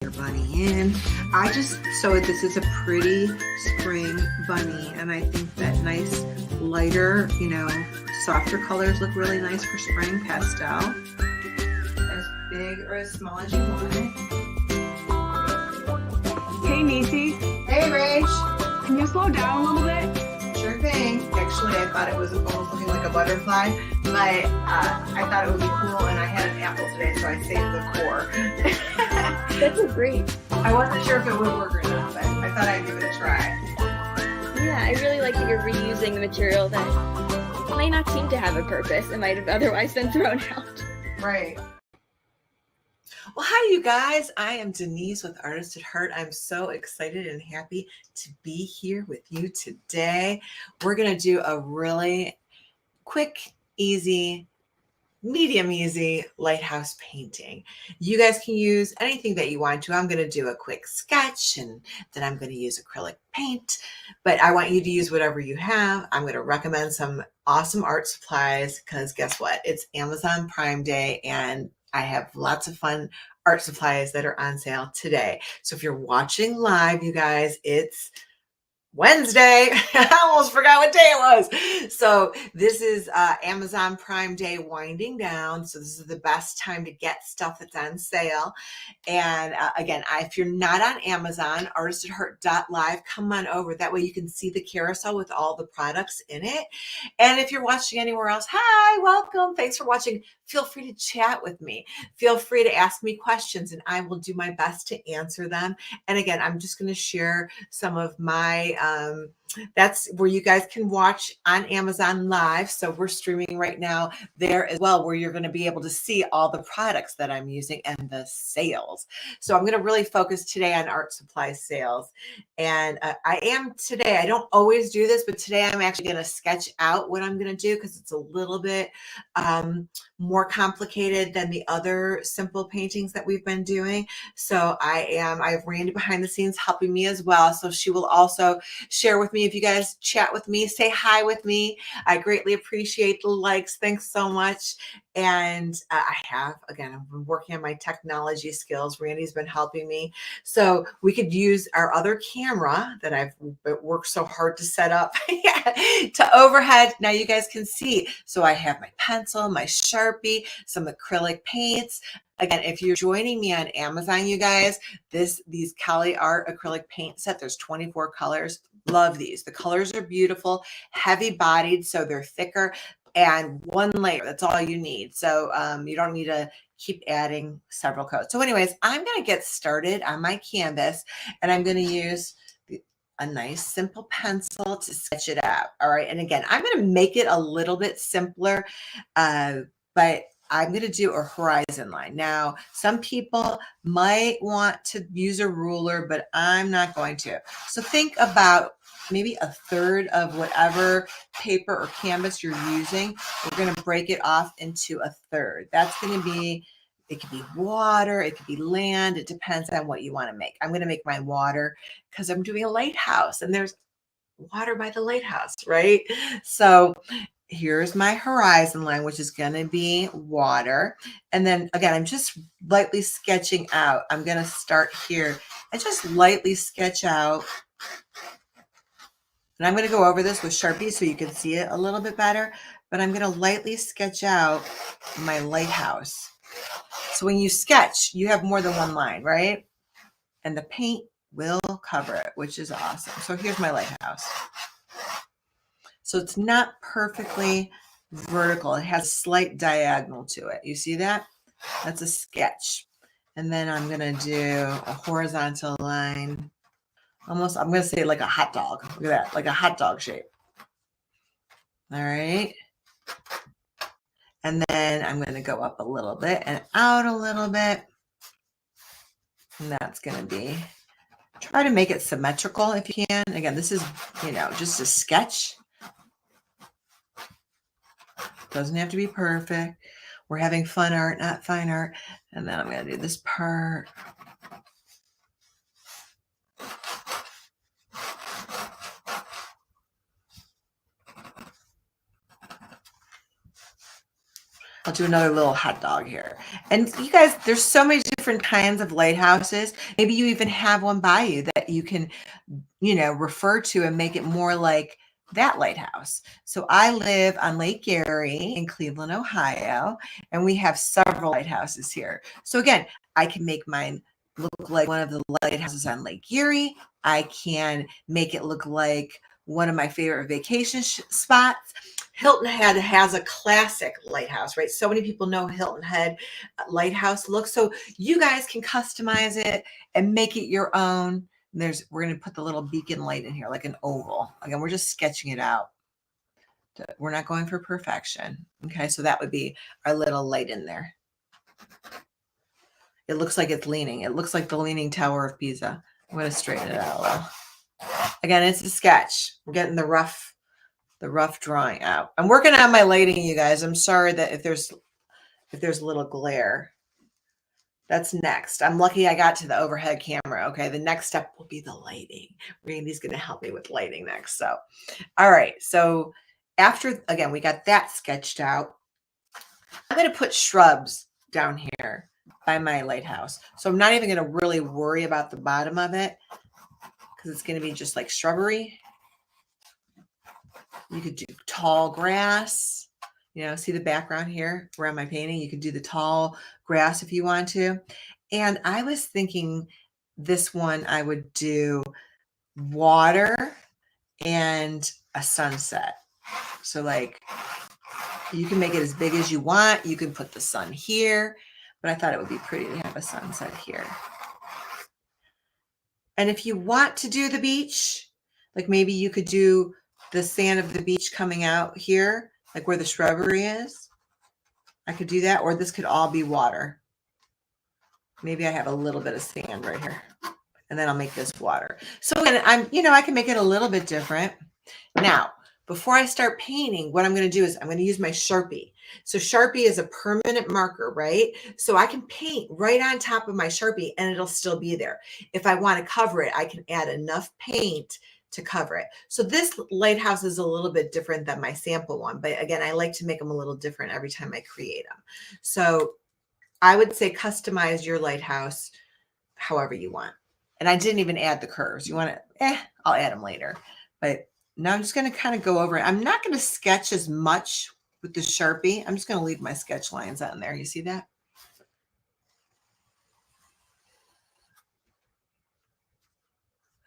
your bunny in. So this is a pretty spring bunny, and I think that nice lighter, softer colors look really nice for spring pastel. As big or as small as you want it. Hey, Nisi. Hey, Rach. Can you slow down a little bit? Sure thing. Actually, I thought it was almost looking like a butterfly, but I thought it would be cool, and I had an apple today, so I saved the core. That's great. I wasn't sure if it would work or not, but I thought I'd give it a try. Yeah, I really like that you're reusing the material that might not seem to have a purpose. It might have otherwise been thrown out. Right. Well, hi, you guys. I am Denyse with Artist at Heart. I'm so excited and happy to be here with you today. We're going to do a really quick, easy, medium easy lighthouse painting. You guys can use anything that you want to. I'm going to do a quick sketch, and then I'm going to use acrylic paint, but I want you to use whatever you have. I'm going to recommend some awesome art supplies because guess what? It's Amazon Prime Day, and I have lots of fun art supplies that are on sale today. So if you're watching live, you guys, it's Wednesday. I almost forgot what day it was. So this is Amazon Prime Day winding down. So this is the best time to get stuff that's on sale. And again, if you're not on Amazon, artistatheart.live, come on over. That way you can see the carousel with all the products in it. And if you're watching anywhere else, hi, welcome. Thanks for watching. Feel free to chat with me. Feel free to ask me questions, and I will do my best to answer them. And again, I'm just going to share some of my that's where you guys can watch on Amazon Live. So we're streaming right now there as well, where you're going to be able to see all the products that I'm using and the sales. So I'm going to really focus today on art supply sales. And I don't always do this, but today I'm actually going to sketch out what I'm going to do because it's a little bit more complicated than the other simple paintings that we've been doing. So I have Randy behind the scenes helping me as well. So she will also share with me. If you guys chat with me, say hi with me. I greatly appreciate the likes. Thanks so much. And I've been working on my technology skills. Randy's been helping me. So we could use our other camera that I've worked so hard to set up to overhead. Now you guys can see. So I have my pencil, my Sharpie, some acrylic paints. Again, if you're joining me on Amazon, you guys, these Cali Art acrylic paint set, there's 24 colors. Love these. The colors are beautiful, heavy bodied, so they're thicker, and one layer. That's all you need. So you don't need to keep adding several coats. So anyways, I'm going to get started on my canvas, and I'm going to use a nice simple pencil to sketch it out. All right. And again, I'm going to make it a little bit simpler, but I'm going to do a horizon line. Now, some people might want to use a ruler, but I'm not going to. So think about maybe a third of whatever paper or canvas you're using. We're going to break it off into a third. That's going to be, it could be water, it could be land. It depends on what you want to make. I'm going to make my water because I'm doing a lighthouse, and there's water by the lighthouse, right? So here's my horizon line, which is going to be water. And then again, I'm just lightly sketching out. I'm going to start here and just lightly sketch out. And I'm going to go over this with Sharpie so you can see it a little bit better, but I'm going to lightly sketch out my lighthouse. So when you sketch, you have more than one line, right? And the paint will cover it, which is awesome. So here's my lighthouse. So it's not perfectly vertical. It has a slight diagonal to it. You see that? That's a sketch. And then I'm going to do a horizontal line. Almost, I'm going to say like a hot dog. Look at that, like a hot dog shape. All right. And then I'm going to go up a little bit and out a little bit. And that's going to be, try to make it symmetrical if you can. Again, this is, just a sketch. Doesn't have to be perfect. We're having fun art, not fine art. And then I'm going to do this part. I'll do another little hot dog here. And you guys, there's so many different different kinds of lighthouses. Maybe you even have one by you that you can, refer to and make it more like that lighthouse. So I live on Lake Erie in Cleveland, Ohio, and we have several lighthouses here. So again, I can make mine look like one of the lighthouses on Lake Erie. I can make it look like one of my favorite vacation spots. Hilton Head has a classic lighthouse, right? So many people know Hilton Head lighthouse look. So you guys can customize it and make it your own. We're going to put the little beacon light in here, like an oval. Again, we're just sketching it out. We're not going for perfection. Okay, so that would be our little light in there. It looks like it's leaning. It looks like the Leaning Tower of Pisa. I'm going to straighten it out a little. Again, it's a sketch. We're getting the rough drawing out. I'm working on my lighting, you guys. I'm sorry that if there's a little glare. That's next. I'm lucky I got to the overhead camera. Okay, the next step will be the lighting. Randy's going to help me with lighting next. So, all right. So after, again, we got that sketched out. I'm going to put shrubs down here by my lighthouse. So I'm not even going to really worry about the bottom of it because it's going to be just like shrubbery. You could do tall grass. See the background here around my painting? You could do the tall grass if you want to. And I was thinking this one I would do water and a sunset. So like you can make it as big as you want. You can put the sun here, but I thought it would be pretty to have a sunset here. And if you want to do the beach, like maybe you could do the sand of the beach coming out here, like where the shrubbery is. I could do that, or this could all be water. Maybe I have a little bit of sand right here, and then I'll make this water. So I can make it a little bit different. Now, before I start painting, what I'm going to do is I'm going to use my Sharpie. So Sharpie is a permanent marker, right? So I can paint right on top of my Sharpie and it'll still be there. If I want to cover it, I can add enough paint to cover it. So this lighthouse is a little bit different than my sample one, but again, I like to make them a little different every time I create them. So I would say customize your lighthouse however you want. And I didn't even add the curves. You want to, I'll add them later. But now I'm just going to kind of go over it. I'm not going to sketch as much with the Sharpie. I'm just going to leave my sketch lines on there. You see that?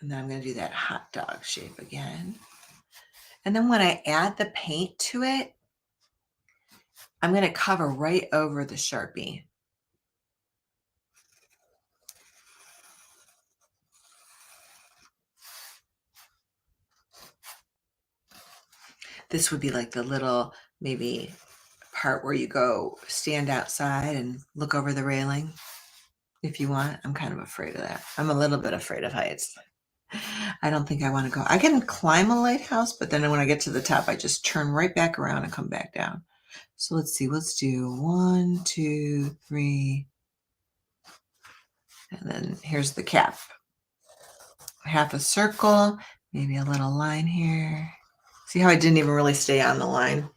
And then I'm going to do that hot dog shape again. And then when I add the paint to it, I'm going to cover right over the Sharpie. This would be like the little maybe part where you go stand outside and look over the railing if you want. I'm kind of afraid of that. I'm a little bit afraid of heights. I don't think I want to go. I can climb a lighthouse, but then when I get to the top, I just turn right back around and come back down. So let's see. Let's do 1, 2, 3. And then here's the cap. Half a circle, maybe a little line here. See how I didn't even really stay on the line?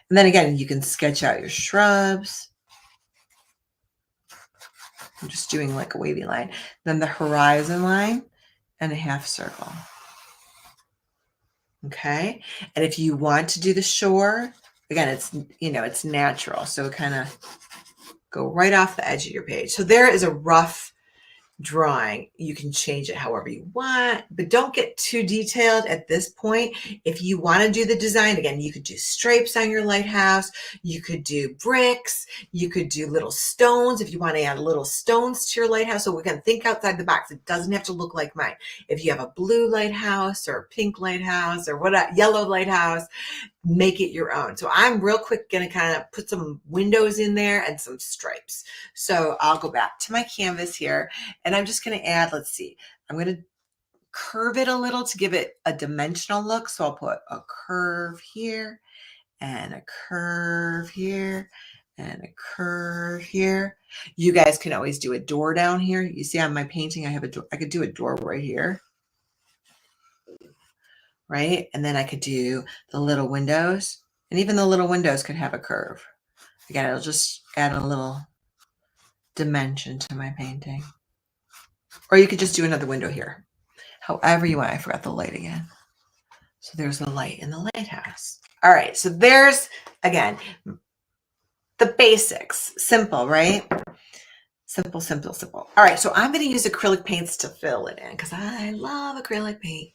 And then again, you can sketch out your shrubs. I'm just doing like a wavy line. Then the horizon line and a half circle. Okay. And if you want to do the shore, again, it's natural. So kind of go right off the edge of your page. So there is a rough drawing. You can change it however you want, but don't get too detailed at this point. If you want to do the design, again, you could do stripes on your lighthouse. You could do bricks. You could do little stones if you want to add little stones to your lighthouse. So we can think outside the box. It doesn't have to look like mine. If you have a blue lighthouse or a pink lighthouse or yellow lighthouse, make it your own. So I'm real quick going to kind of put some windows in there and some stripes. So I'll go back to my canvas here and I'm just going to add, let's see, I'm going to curve it a little to give it a dimensional look. So I'll put a curve here and a curve here and a curve here. You guys can always do a door down here. You see on my painting, I have a door. I could do a door right here. Right? And then I could do the little windows, and even the little windows could have a curve. Again, it'll just add a little dimension to my painting. Or you could just do another window here. However you want. I forgot the light again. So there's the light in the lighthouse. All right, so there's, again, the basics. Simple, right? Simple, simple, simple. All right, so I'm going to use acrylic paints to fill it in because I love acrylic paint.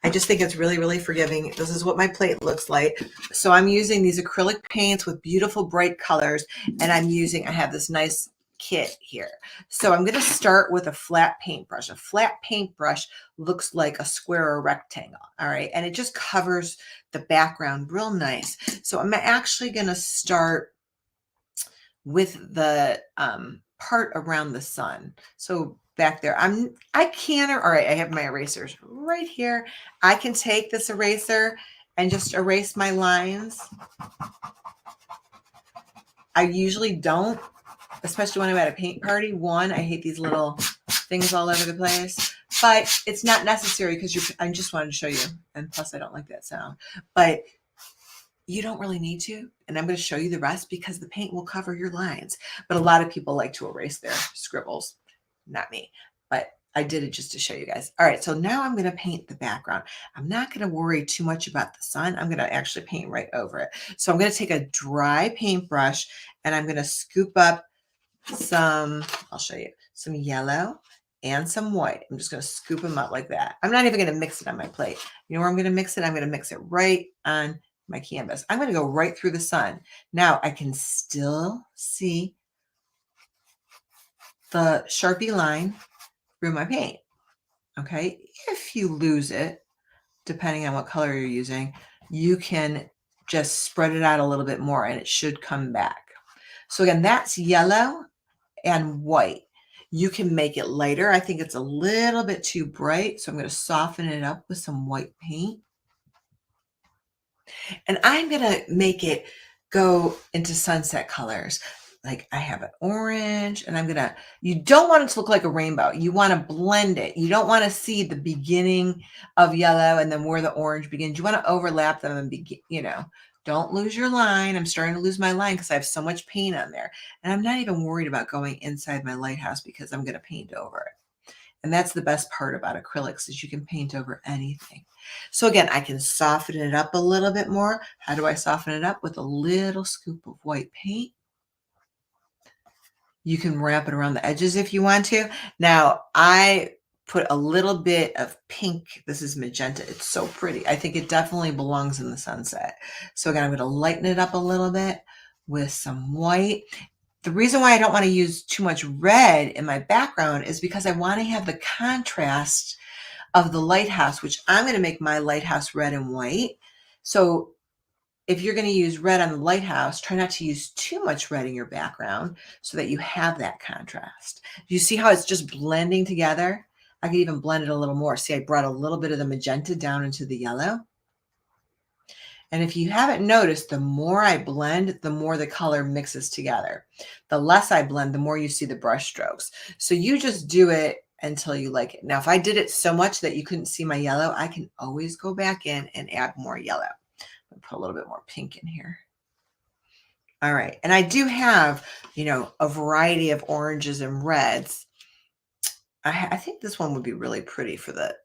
I just think it's really, really forgiving. This is what my plate looks like. So I'm using these acrylic paints with beautiful, bright colors, and I have this nice kit here. So I'm going to start with a flat paintbrush. A flat paintbrush looks like a square or rectangle, all right? And it just covers the background real nice. So I'm actually going to start with the part around the sun. So back there, all right, I have my erasers right here. I can take this eraser and just erase my lines. I usually don't, especially when I'm at a paint party. One, I hate these little things all over the place, but it's not necessary because I just wanted to show you. And plus I don't like that sound, but you don't really need to. And I'm going to show you the rest because the paint will cover your lines. But a lot of people like to erase their scribbles. Not me, but I did it just to show you guys. All right, so now I'm going to paint the background. I'm not going to worry too much about the sun. I'm going to actually paint right over it. So I'm going to take a dry paintbrush and I'm going to scoop up some, I'll show you, some yellow and some white. I'm just going to scoop them up like that. I'm not even going to mix it on my plate. You know where I'm going to mix it? I'm going to mix it right on my canvas. I'm going to go right through the sun. Now I can still see the Sharpie line through my paint. Okay. If you lose it, depending on what color you're using, you can just spread it out a little bit more and it should come back. So again, that's yellow and white. You can make it lighter. I think it's a little bit too bright. So I'm going to soften it up with some white paint. And I'm going to make it go into sunset colors. Like I have an orange and you don't want it to look like a rainbow. You want to blend it. You don't want to see the beginning of yellow and then where the orange begins. You want to overlap them and don't lose your line. I'm starting to lose my line because I have so much paint on there. And I'm not even worried about going inside my lighthouse because I'm going to paint over it. And that's the best part about acrylics is you can paint over anything. So again, I can soften it up a little bit more. How do I soften it up? With a little scoop of white paint. You can wrap it around the edges if you want to. Now, I put a little bit of pink. This is magenta. It's so pretty. I think it definitely belongs in the sunset. So again, I'm going to lighten it up a little bit with some white. The reason why I don't want to use too much red in my background is because I want to have the contrast of the lighthouse, which I'm going to make my lighthouse red and white. So if you're going to use red on the lighthouse, try not to use too much red in your background so that you have that contrast. You see how it's just blending together? I could even blend it a little more. See, I brought a little bit of the magenta down into the yellow. And if you haven't noticed, the more I blend, the more the color mixes together. The less I blend, the more you see the brush strokes. So you just do it until you like it. Now, if I did it so much that you couldn't see my yellow, I can always go back in and add more yellow. I'll put a little bit more pink in here. All right. And I do have, a variety of oranges and reds. I think this one would be really pretty for the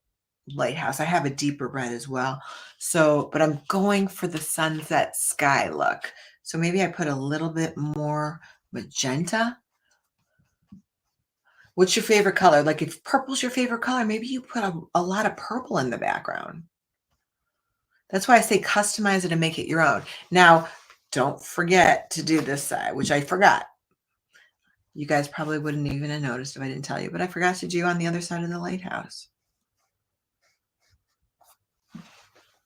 lighthouse. I have a deeper red as well. So, but I'm going for the sunset sky look. So maybe I put a little bit more magenta. What's your favorite color? Like if purple's your favorite color, maybe you put a lot of purple in the background. That's why I say customize it and make it your own. Now, don't forget to do this side, which I forgot. You guys probably wouldn't even have noticed if I didn't tell you, but I forgot to do on the other side of the lighthouse.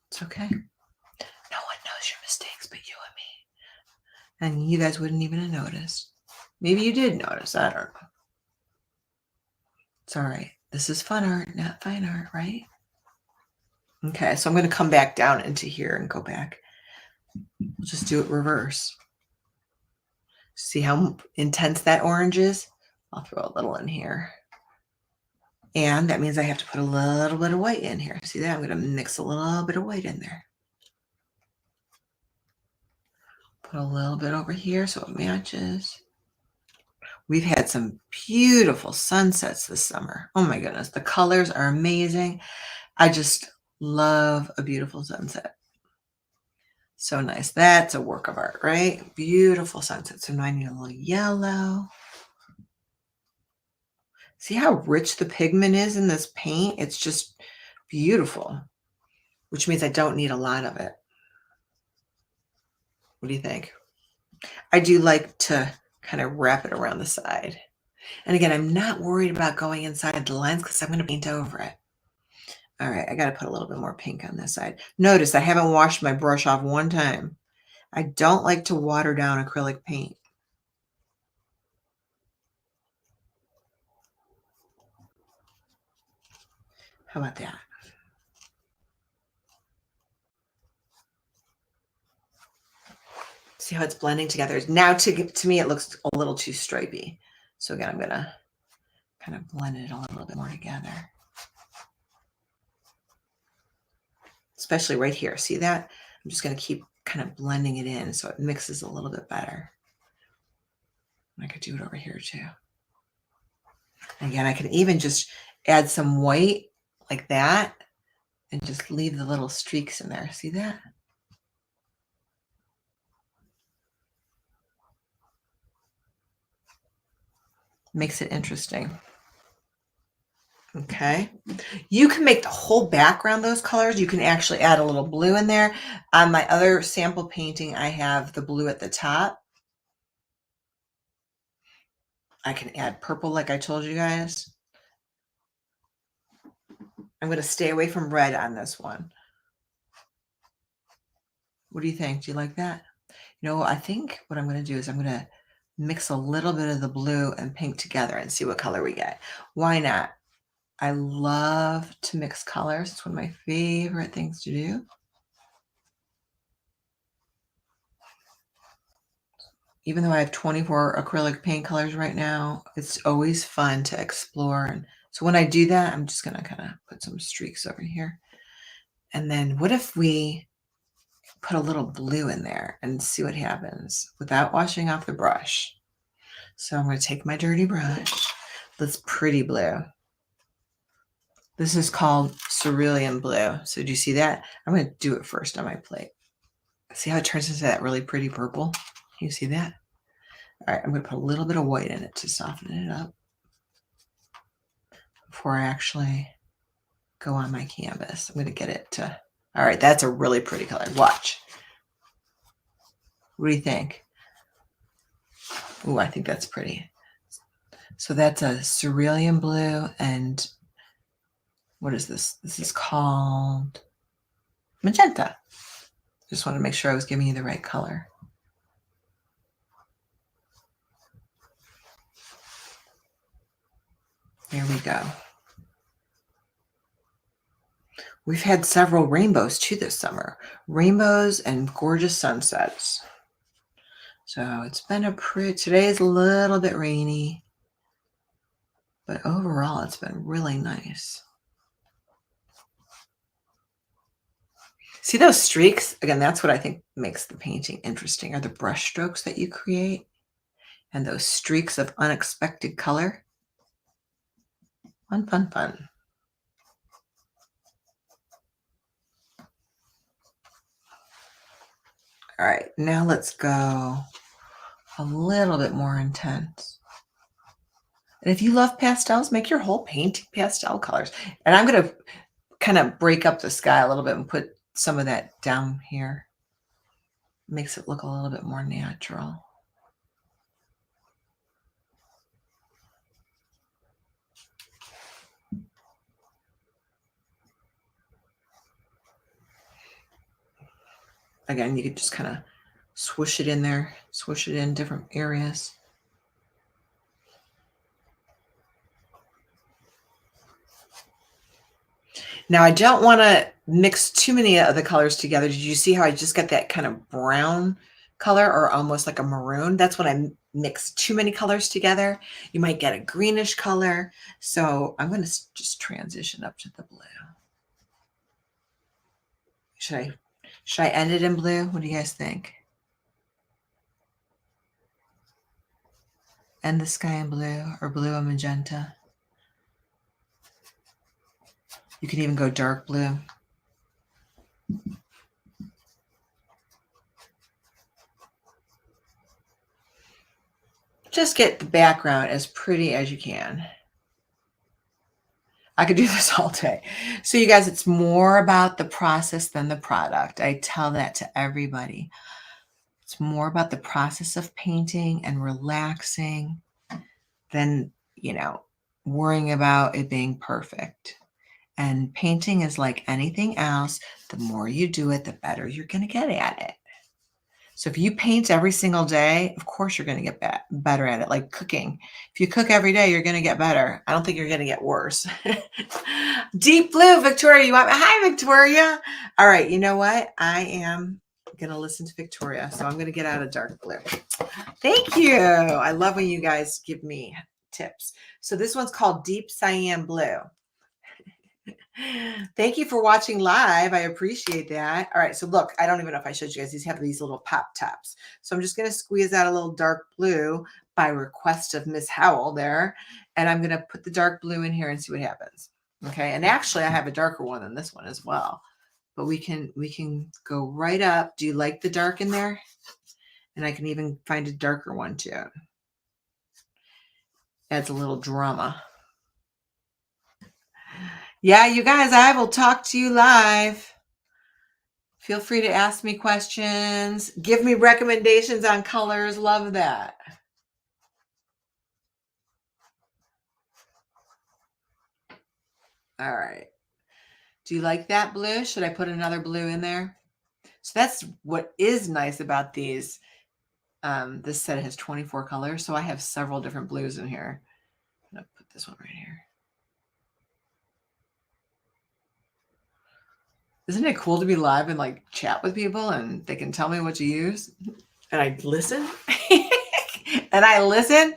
It's okay. No one knows your mistakes but you and me. And you guys wouldn't even have noticed. Maybe you did notice. I don't know. It's all right. This is fun art, not fine art, right? Okay, so I'm going to come back down into here and go back. We'll just do it reverse. See how intense that orange is? I'll throw a little in here. And that means I have to put a little bit of white in here. See that? I'm going to mix a little bit of white in there. Put a little bit over here so it matches. We've had some beautiful sunsets this summer. Oh my goodness, the colors are amazing. I just love a beautiful sunset. So nice. That's a work of art, right? Beautiful sunset. So now I need a little yellow. See how rich the pigment is in this paint? It's just beautiful, which means I don't need a lot of it. What do you think? I do like to kind of wrap it around the side. And again, I'm not worried about going inside the lines because I'm going to paint over it. All right, I got to put a little bit more pink on this side. Notice I haven't washed my brush off one time. I don't like to water down acrylic paint. How about that? See how it's blending together? Now to me, it looks a little too stripy. So again, I'm going to kind of blend it a little bit more together. Especially right here. See that? I'm just going to keep kind of blending it in so it mixes a little bit better. I could do it over here too. Again, I can even just add some white like that and just leave the little streaks in there. See that? Makes it interesting. Okay. You can make the whole background those colors. You can actually add a little blue in there. On my other sample painting, I have the blue at the top. I can add purple like I told you guys. I'm going to stay away from red on this one. What do you think? Do you like that? You know, I think what I'm going to do is I'm going to mix a little bit of the blue and pink together and see what color we get. Why not? I love to mix colors. It's one of my favorite things to do. Even though I have 24 acrylic paint colors right now, it's always fun to explore. And so when I do that, I'm just going to kind of put some streaks over here. And then what if we put a little blue in there and see what happens without washing off the brush? So I'm going to take my dirty brush, this pretty blue. This is called cerulean blue. So do you see that? I'm going to do it first on my plate. See how it turns into that really pretty purple? Can you see that? All right, I'm going to put a little bit of white in it to soften it up before I actually go on my canvas. I'm going to get it to, all right, that's a really pretty color. Watch. What do you think? Ooh, I think that's pretty. So that's a cerulean blue, and what is this? This is called magenta. Just wanted to make sure I was giving you the right color. There we go. We've had several rainbows too this summer. Rainbows and gorgeous sunsets. So it's been a pretty, today's a little bit rainy, but overall it's been really nice. See those streaks? Again, that's what I think makes the painting interesting, are the brush strokes that you create and those streaks of unexpected color. Fun, fun, fun. All right, now let's go a little bit more intense. And if you love pastels, make your whole painting pastel colors. And I'm going to kind of break up the sky a little bit and put some of that down here. Makes it look a little bit more natural. Again, you could just kind of swoosh it in there, swoosh it in different areas. Now, I don't want to mix too many of the colors together. Did you see how I just got that kind of brown color, or almost like a maroon? That's when I mix too many colors together. You might get a greenish color. So I'm going to just transition up to the blue. Should I end it in blue? What do you guys think? and the sky and blue, or blue and magenta. You can even go dark blue. Just get the background as pretty as you can. I could do this all day. So you guys, it's more about the process than the product. I tell that to everybody. It's more about the process of painting and relaxing than, worrying about it being perfect. And painting is like anything else. The more you do it, the better you're going to get at it. So if you paint every single day, of course you're going to get better at it. Like cooking. If you cook every day, you're going to get better. I don't think you're going to get worse. Deep blue, Victoria. You want me? Hi, Victoria. All right. You know what? I am going to listen to Victoria. So I'm going to get out of dark blue. Thank you. I love when you guys give me tips. So this one's called Deep Cyan Blue. Thank you for watching live. I appreciate that. All right. So look, I don't even know if I showed you guys. These have these little pop tops. So I'm just going to squeeze out a little dark blue by request of Miss Howell there. And I'm going to put the dark blue in here and see what happens. Okay. And actually I have a darker one than this one as well, but we can go right up. Do you like the dark in there? And I can even find a darker one too. Adds a little drama. Yeah, you guys, I will talk to you live. Feel free to ask me questions. Give me recommendations on colors. Love that. All right. Do you like that blue? Should I put another blue in there? So that's what is nice about these. This set has 24 colors, so I have several different blues in here. I'm going to put this one right here. Isn't it cool to be live and like chat with people and they can tell me what to use? And I listen. And I listen.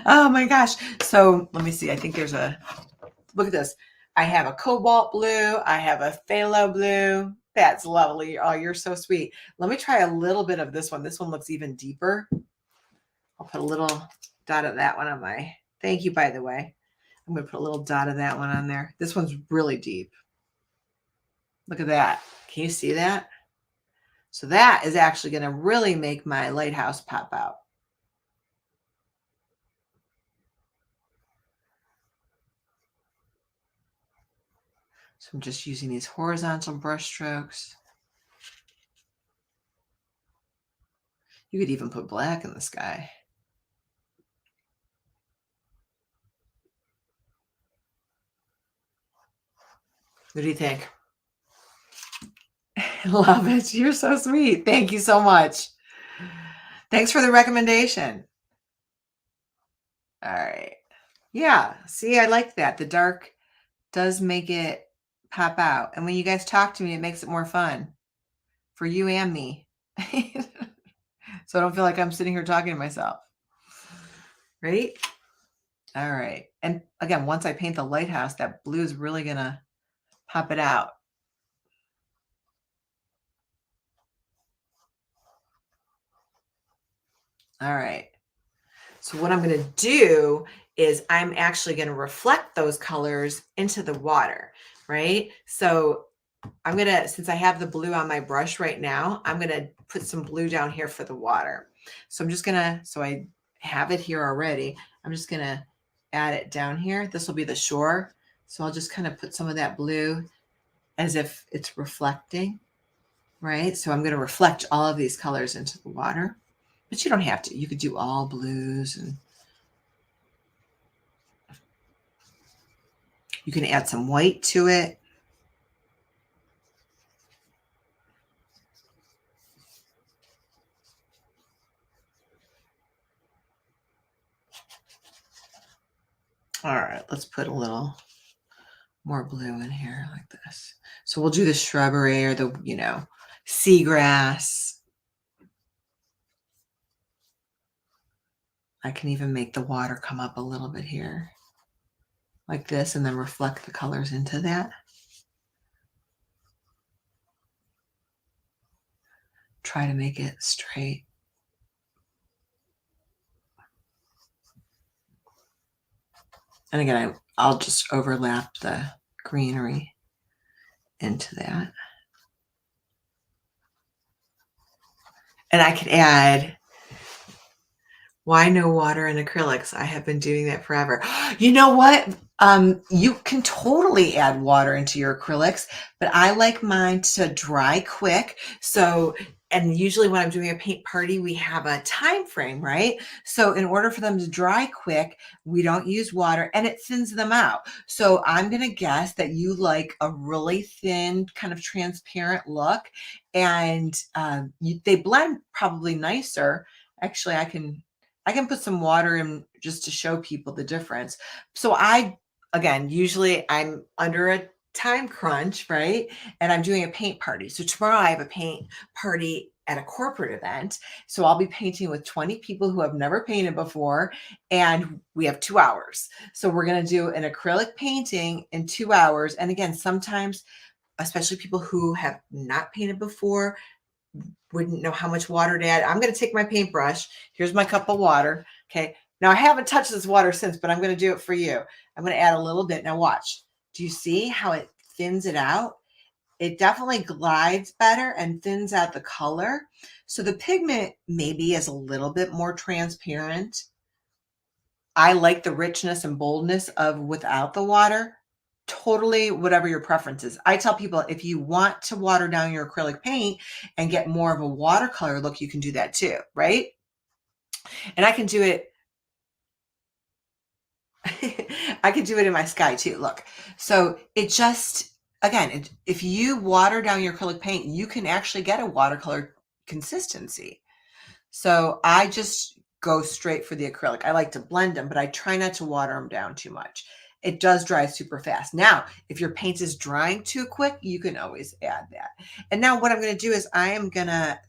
Oh my gosh. So let me see. I think there's look at this. I have a cobalt blue. I have a phthalo blue. That's lovely. Oh, you're so sweet. Let me try a little bit of this one. This one looks even deeper. I'll put a little dot of that one on my, thank you, by the way. I'm going to put a little dot of that one on there. This one's really deep. Look at that. Can you see that? So that is actually going to really make my lighthouse pop out. So I'm just using these horizontal brush strokes. You could even put black in the sky. What do you think? Love it. You're so sweet. Thank you so much. Thanks for the recommendation. All right. Yeah. See, I like that. The dark does make it pop out. And when you guys talk to me, it makes it more fun for you and me. So I don't feel like I'm sitting here talking to myself. Right? All right. And again, once I paint the lighthouse, that blue is really going to pop it out. All right. So what I'm going to do is I'm actually going to reflect those colors into the water, right? So I'm going to, since I have the blue on my brush right now, I'm going to put some blue down here for the water. So I'm just going to, so I have it here already. I'm just going to add it down here. This will be the shore. So I'll just kind of put some of that blue as if it's reflecting, right? So I'm going to reflect all of these colors into the water. But you don't have to. You could do all blues, and you can add some white to it. All right, let's put a little more blue in here like this. So we'll do the shrubbery or the, seagrass. I can even make the water come up a little bit here like this and then reflect the colors into that. Try to make it straight. And again, I'll just overlap the greenery into that. And I could add, why no water in acrylics? I have been doing that forever. You know what? You can totally add water into your acrylics, but I like mine to dry quick. So, and usually when I'm doing a paint party, we have a time frame, right? So in order for them to dry quick, we don't use water and it thins them out. So I'm going to guess that you like a really thin, kind of transparent look, and they blend probably nicer. Actually, I can put some water in just to show people the difference. So again, usually I'm under a time crunch, right? And I'm doing a paint party. So tomorrow I have a paint party at a corporate event. So I'll be painting with 20 people who have never painted before. And we have 2 hours. So we're going to do an acrylic painting in 2 hours. And again, sometimes, especially people who have not painted before, wouldn't know how much water to add. I'm going to take my paintbrush. Here's my cup of water. Okay. Now I haven't touched this water since, but I'm going to do it for you. I'm going to add a little bit. Now watch. Do you see how it thins it out? It definitely glides better and thins out the color. So the pigment maybe is a little bit more transparent. I like the richness and boldness of without the water. Totally whatever your preference is. I tell people if you want to water down your acrylic paint and get more of a watercolor look, you can do that too, right? And I can do it. I can do it in my sky too. Look, so it just, again, if you water down your acrylic paint, you can actually get a watercolor consistency. So I just go straight for the acrylic. I like to blend them, but I try not to water them down too much. It does dry super fast. Now, if your paint is drying too quick, you can always add that. And now what I'm going to do is I am going to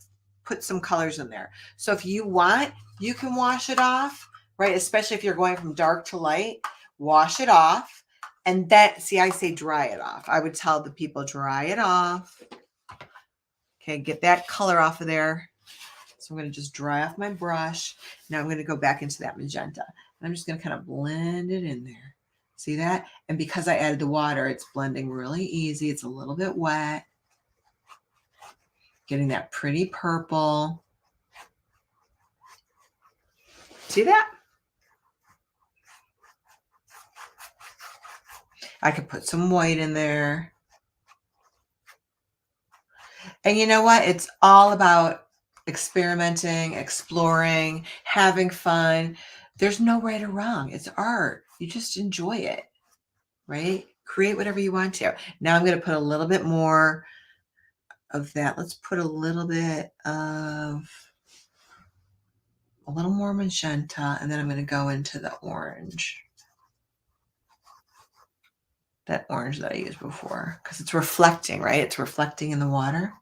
put some colors in there. So if you want, you can wash it off, right? Especially if you're going from dark to light, wash it off. And then, see, I say dry it off. I would tell the people, dry it off. Okay, get that color off of there. So I'm going to just dry off my brush. Now I'm going to go back into that magenta. And I'm just going to kind of blend it in there. See that? And because I added the water, it's blending really easy. It's a little bit wet. Getting that pretty purple. See that? I could put some white in there. And you know what? It's all about experimenting, exploring, having fun. There's no right or wrong. It's art. You just enjoy it, right? Create whatever you want to. Now I'm going to put a little bit more of that. Let's put a little bit of a little more magenta, and then I'm going to go into the orange. That orange that I used before, because it's reflecting, right? It's reflecting in the water.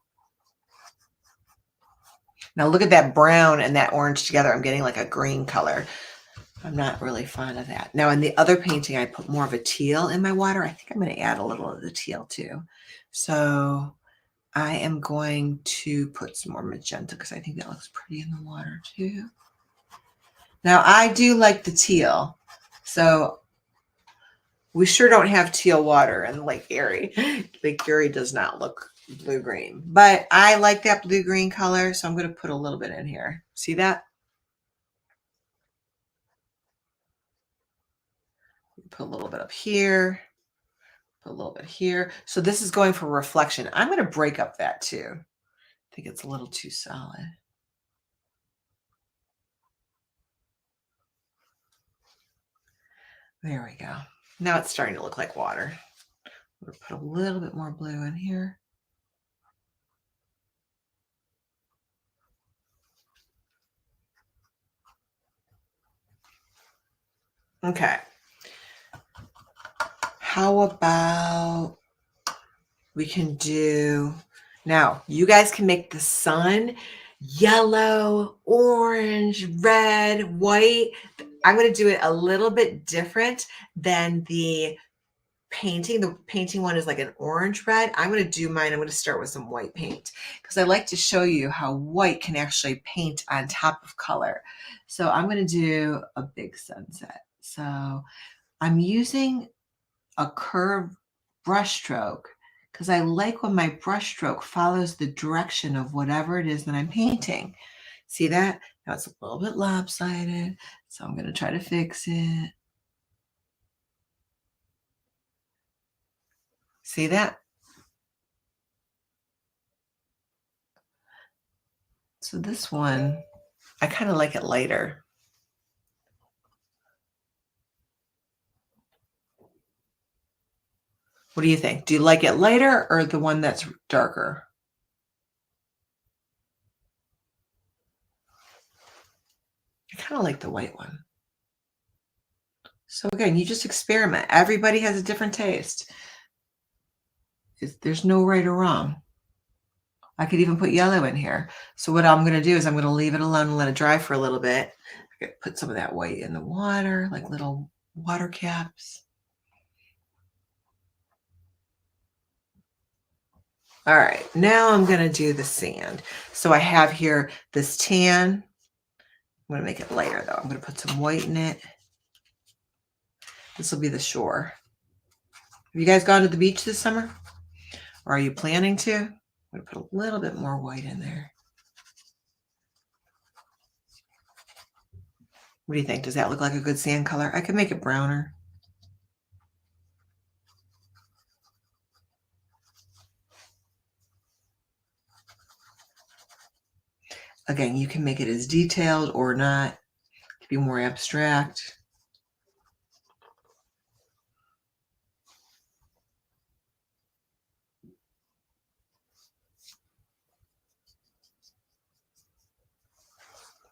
Now look at that brown and that orange together. I'm getting like a green color. I'm not really fond of that. Now in the other painting, I put more of a teal in my water. I think I'm going to add a little of the teal too. So I am going to put some more magenta because I think that looks pretty in the water too. Now I do like the teal. So we sure don't have teal water in Lake Erie. Lake Erie does not look blue-green, but I like that blue-green color. So I'm going to put a little bit in here. See that? Put a little bit up here, put a little bit here. So this is going for reflection. I'm going to break up that too. I think it's a little too solid. There we go. Now it's starting to look like water. We'll put a little bit more blue in here. Okay. How about we can do, now you guys can make the sun yellow, orange, red, white. I'm going to do it a little bit different than the painting. The painting one is like an orange red. I'm going to do mine. I'm going to start with some white paint because I like to show you how white can actually paint on top of color. So I'm going to do a big sunset. So I'm using a curved brush stroke because I like when my brush stroke follows the direction of whatever it is that I'm painting. See that? Now it's a little bit lopsided, so I'm going to try to fix it. See that? So this one, I kind of like it lighter. What do you think? Do you like it lighter or the one that's darker? I kind of like the white one. So again, you just experiment. Everybody has a different taste. There's no right or wrong. I could even put yellow in here. So what I'm going to do is I'm going to leave it alone and let it dry for a little bit. I could put some of that white in the water, like little water caps. All right, now I'm going to do the sand. So I have here this tan. I'm going to make it lighter though. I'm going to put some white in it. This will be the shore. Have you guys gone to the beach this summer? Or are you planning to? I'm going to put a little bit more white in there. What do you think? Does that look like a good sand color? I could make it browner. Again, you can make it as detailed or not. It could be more abstract.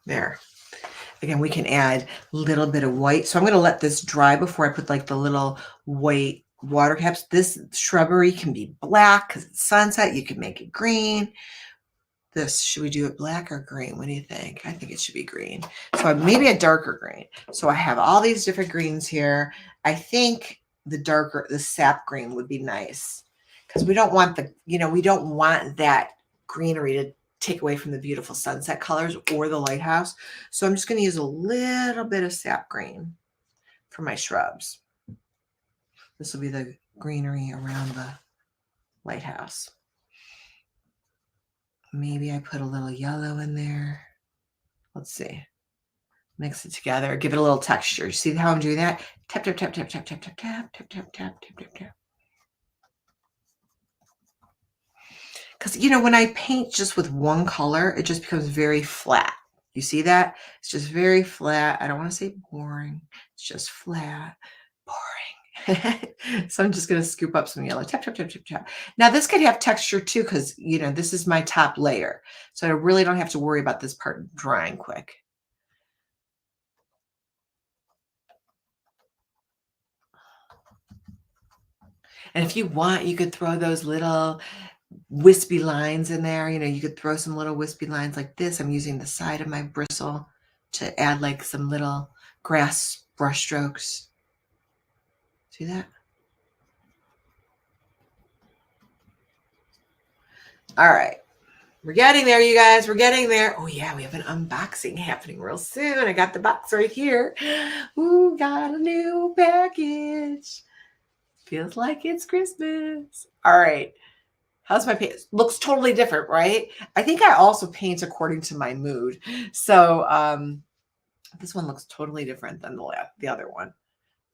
There. Again, we can add a little bit of white. So I'm going to let this dry before I put like the little white water caps. This shrubbery can be black because it's sunset. You can make it green. This, should we do it black or green? What do you think? I think it should be green. So maybe a darker green. So I have all these different greens here. I think the sap green would be nice because we don't want we don't want that greenery to take away from the beautiful sunset colors or the lighthouse. So I'm just going to use a little bit of sap green for my shrubs. This will be the greenery around the lighthouse. Maybe I put a little yellow in there. Let's see. Mix it together. Give it a little texture. You see how I'm doing that? Tap, tap, tap, tap, tap, tap, tap, tap, tap, tap, tap, tap, tap, tap. Because, when I paint just with one color, it just becomes very flat. You see that? It's just very flat. I don't want to say boring. It's just flat. Boring. So I'm just going to scoop up some yellow. Tap, tap, tap, tap, tap. Now this could have texture too because, this is my top layer. So I really don't have to worry about this part drying quick. And if you want, you could throw those little wispy lines in there. You could throw some little wispy lines like this. I'm using the side of my bristle to add like some little grass brush strokes. See that? All right. We're getting there, you guys. We're getting there. Oh, yeah, we have an unboxing happening real soon. I got the box right here. Ooh, got a new package. Feels like it's Christmas. All right. How's my paint? Looks totally different, right? I think I also paint according to my mood. So this one looks totally different than the other one.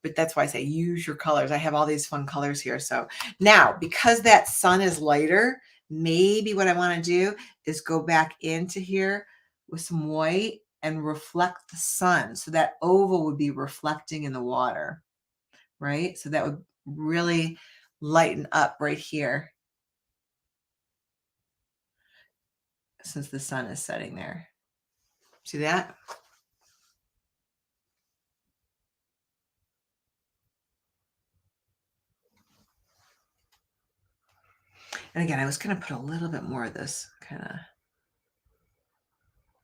But that's why I say use your colors. I have all these fun colors here. So now, because that sun is lighter, maybe what I want to do is go back into here with some white and reflect the sun. So that oval would be reflecting in the water, right? So that would really lighten up right here since the sun is setting there. See that? And again, I was going to put a little bit more of this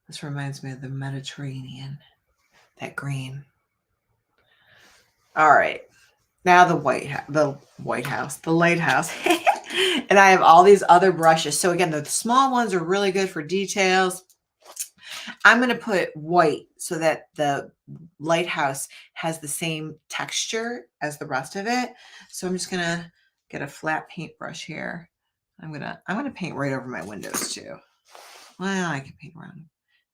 this reminds me of the Mediterranean, that green. All right. Now the lighthouse. And I have all these other brushes. So again, the small ones are really good for details. I'm going to put white so that the Lighthouse has the same texture as the rest of it. So I'm just gonna get a flat paintbrush here. I'm gonna paint right over my windows too. Well, I can paint around.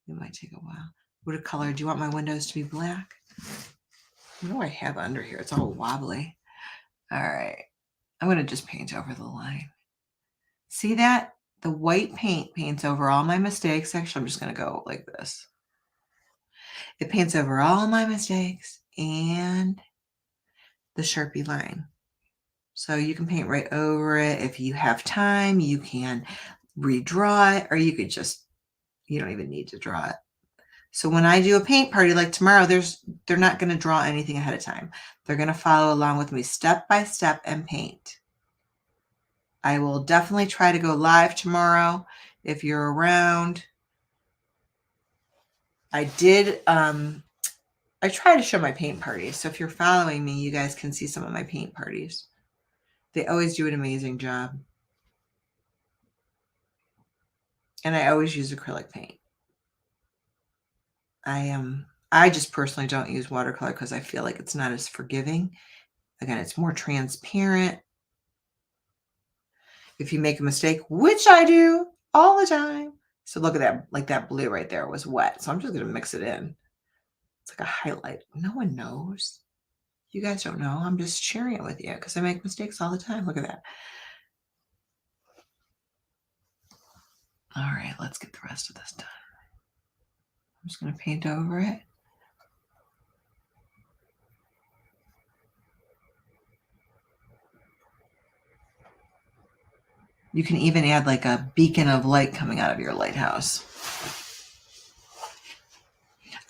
It might take a while. What color do you want my windows to be? Black? What do I have under here? It's all wobbly. All right. I'm gonna just paint over the line. See that? The white paint paints over all my mistakes. Actually, I'm just gonna go like this. It paints over all my mistakes and the Sharpie line. So you can paint right over it. If you have time, you can redraw it, or you could just, you don't even need to draw it. So when I do a paint party like tomorrow, they're not going to draw anything ahead of time. They're going to follow along with me step by step and paint. I will definitely try to go live tomorrow if you're around. I try to show my paint parties. So if you're following me, you guys can see some of my paint parties. They always do an amazing job. And I always use acrylic paint. I just personally don't use watercolor because I feel like it's not as forgiving. Again, it's more transparent. If you make a mistake, which I do all the time. So look at that, like that blue right there was wet. So I'm just going to mix it in. It's like a highlight. No one knows. You guys don't know. I'm just sharing it with you because I make mistakes all the time. Look at that. All right, let's get the rest of this done. I'm just going to paint over it. You can even add like a beacon of light coming out of your lighthouse.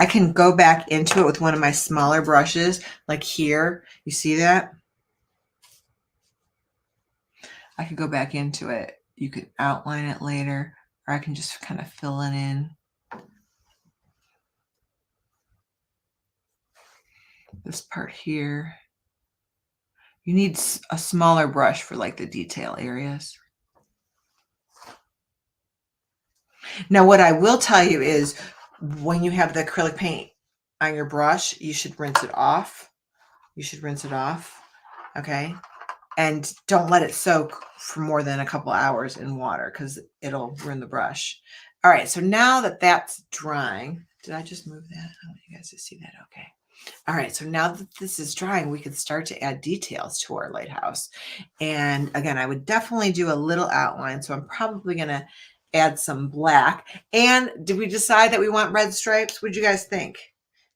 I can go back into it with one of my smaller brushes, like here. You see that? I could go back into it. You could outline it later, or I can just kind of fill it in. This part here. You need a smaller brush for like the detail areas. Now, what I will tell you is when you have the acrylic paint on your brush, you should rinse it off. You should rinse it off, okay? And don't let it soak for more than a couple hours in water because it'll ruin the brush. All right, so now that that's drying, did I just move that? I want you guys to see that, okay. All right, so now that this is drying, we can start to add details to our lighthouse. And again, I would definitely do a little outline, so I'm probably gonna add some black. And did we decide that we want red stripes? What do you guys think?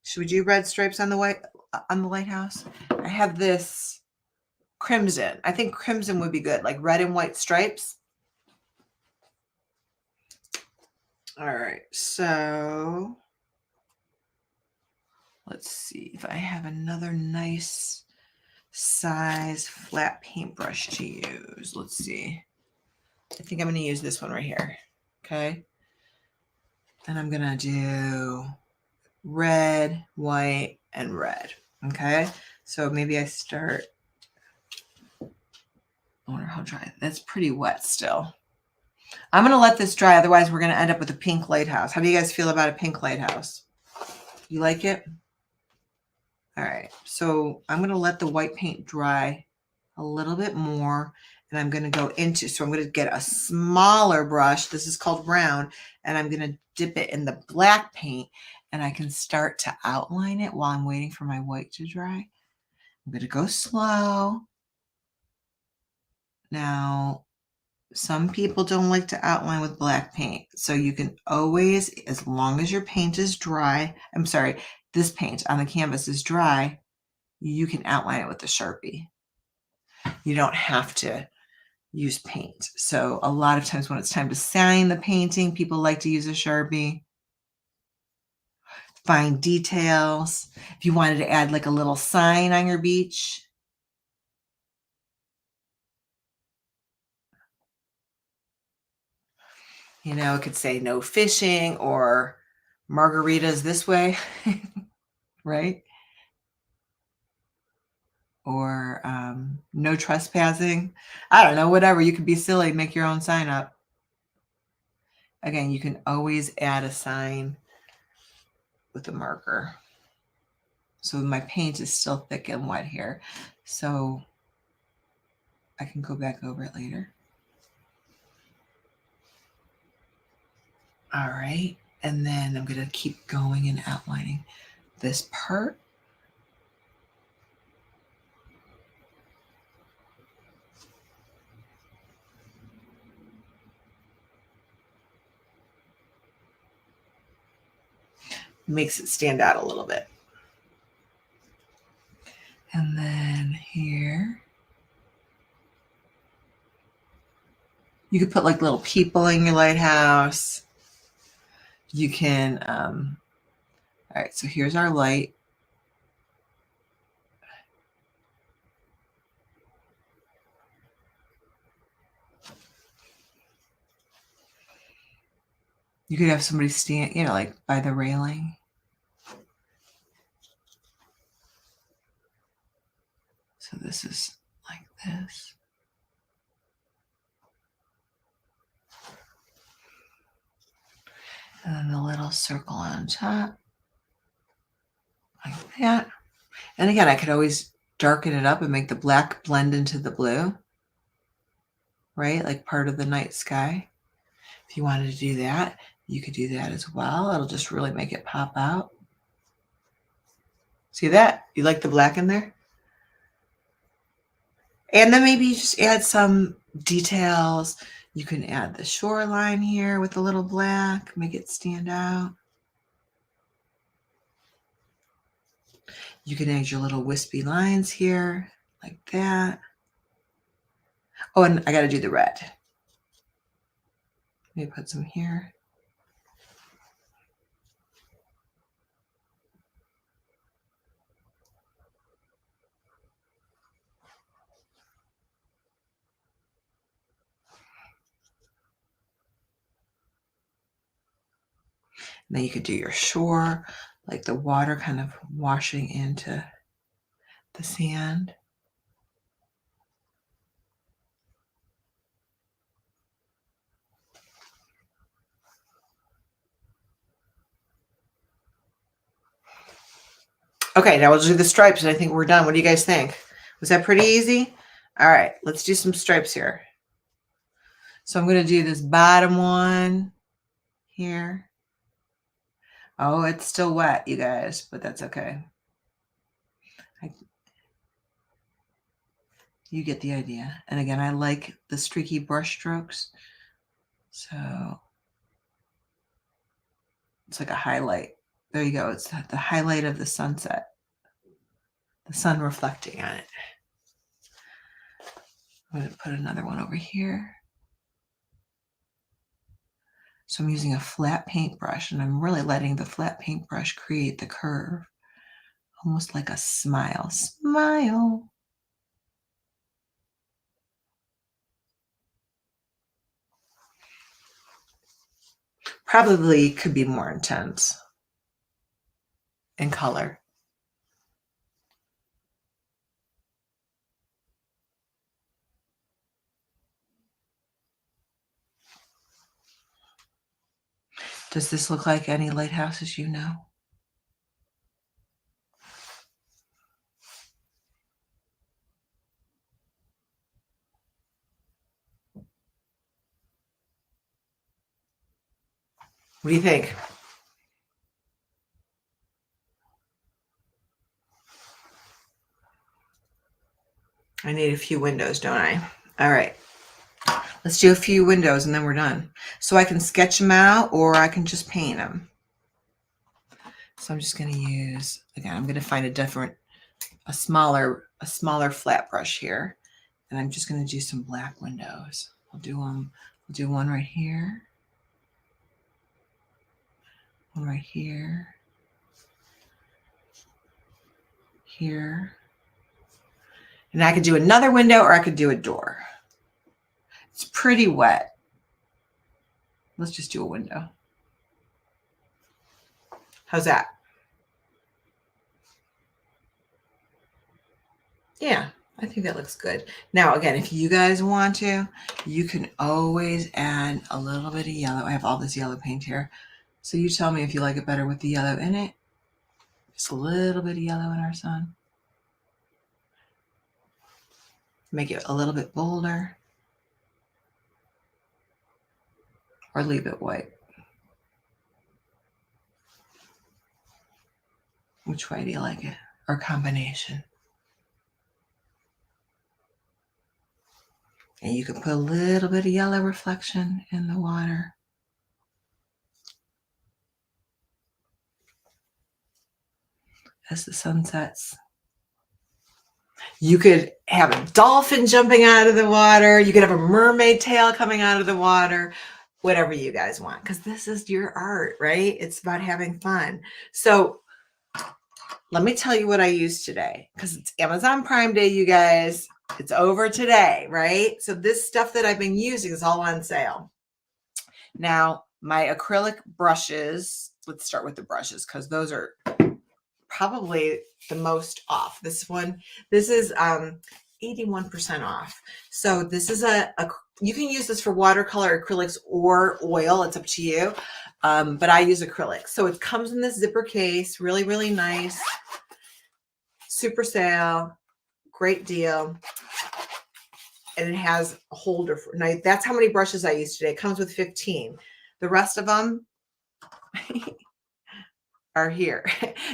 Should we do red stripes on the lighthouse? I have this crimson. I think crimson would be good, like red and white stripes. All right, so let's see if I have another nice size flat paintbrush to use. Let's see. I think I'm going to use this one right here. Okay. And I'm going to do red, white, and red. Okay. So maybe I start. I wonder how dry. That's pretty wet still. I'm going to let this dry. Otherwise, we're going to end up with a pink lighthouse. How do you guys feel about a pink lighthouse? You like it? All right. So I'm going to let the white paint dry a little bit more. And I'm going to go into, so I'm going to get a smaller brush. This is called round. And I'm going to dip it in the black paint. And I can start to outline it while I'm waiting for my white to dry. I'm going to go slow. Now, some people don't like to outline with black paint. So you can always, as long as your paint is dry, I'm sorry, this paint on the canvas is dry, you can outline it with the Sharpie. You don't have to use paint. So a lot of times when it's time to sign the painting, people like to use a Sharpie. Find details. If you wanted to add like a little sign on your beach. You know, it could say no fishing or margaritas this way, right? Or no trespassing. I don't know, whatever. You could be silly, make your own sign up. Again, you can always add a sign with a marker. So my paint is still thick and wet here. So I can go back over it later. All right. And then I'm going to keep going and outlining this part. Makes it stand out a little bit. And then here, you could put like little people in your lighthouse. You can, all right, so here's our light. You could have somebody stand, you know, like by the railing. So this is like this. And then the little circle on top, like that. And again, I could always darken it up and make the black blend into the blue, right? Like part of the night sky. If you wanted to do that, you could do that as well. It'll just really make it pop out. See that? You like the black in there? And then maybe you just add some details. You can add the shoreline here with a little black, make it stand out. You can add your little wispy lines here, like that. Oh, and I got to do the red. Let me put some here. And then you could do your shore, like the water kind of washing into the sand. Okay, now we'll do the stripes and I think we're done. What do you guys think? Was that pretty easy? All right, let's do some stripes here. So I'm going to do this bottom one here. Oh, it's still wet, you guys, but that's okay. You get the idea. And again, I like the streaky brush strokes. So it's like a highlight. There you go. It's the highlight of the sunset. The sun reflecting on it. I'm going to put another one over here. So I'm using a flat paintbrush and I'm really letting the flat paintbrush create the curve. Almost like a smile. Smile. Probably could be more intense in color. Does this look like any lighthouses you know? What do you think? I need a few windows, don't I? All right. Let's do a few windows and then we're done. So I can sketch them out or I can just paint them. So I'm just going to use, again, I'm going to find a smaller flat brush here. And I'm just going to do some black windows. I'll do one right here. One right here. Here. And I could do another window or I could do a door. It's pretty wet. Let's just do a window. How's that? Yeah, I think that looks good. Now, again, if you guys want to, you can always add a little bit of yellow. I have all this yellow paint here. So you tell me if you like it better with the yellow in it. Just a little bit of yellow in our sun. Make it a little bit bolder. Or leave it white. Which way do you like it? Or combination? And you can put a little bit of yellow reflection in the water. As the sun sets. You could have a dolphin jumping out of the water. You could have a mermaid tail coming out of the water. Whatever you guys want. Because this is your art, right? It's about having fun. So let me tell you what I used today. Because it's Amazon Prime Day, you guys. It's over today, right? So this stuff that I've been using is all on sale. Now, my acrylic brushes, let's start with the brushes because those are probably the most off. This is 81% off. So this is you can use this for watercolor acrylics or oil. It's up to you. But I use acrylic. So it comes in this zipper case, really, really nice. Super sale. Great deal. And it has a holder. Now, that's how many brushes I used today. It comes with 15. The rest of them are here.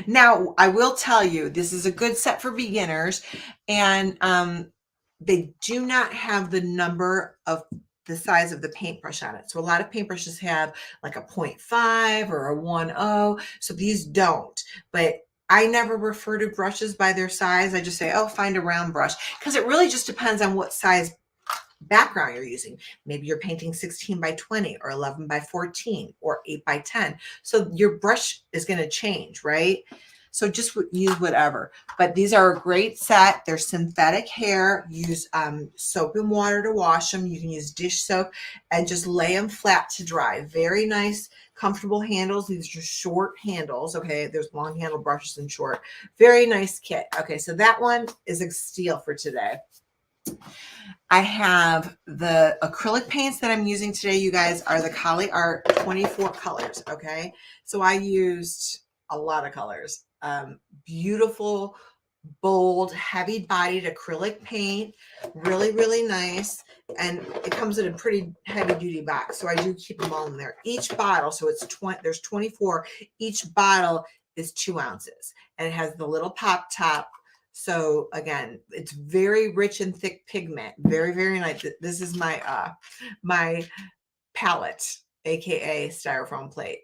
Now, I will tell you, this is a good set for beginners. And they do not have the number of the size of the paintbrush on it. So a lot of paintbrushes have like a 0.5 or a 1.0. So these don't. But I never refer to brushes by their size. I just say, oh, find a round brush. Because it really just depends on what size background you're using. Maybe you're painting 16 by 20 or 11 by 14 or 8 by 10. So your brush is going to change, right? So just use whatever. But these are a great set. They're synthetic hair. Use soap and water to wash them. You can use dish soap and just lay them flat to dry. Very nice, comfortable handles. These are short handles. Okay, there's long handle brushes and short. Very nice kit. Okay, so that one is a steal for today. I have the acrylic paints that I'm using today, you guys, are the Kali Art 24 colors. Okay, so I used a lot of colors. Beautiful, bold, heavy bodied acrylic paint. Really, really nice. And it comes in a pretty heavy duty box. So I do keep them all in there. Each bottle, so it's 20, there's 24. Each bottle is 2 ounces. And it has the little pop top. So again, it's very rich and thick pigment. Very, very nice. This is my my palette, aka styrofoam plate.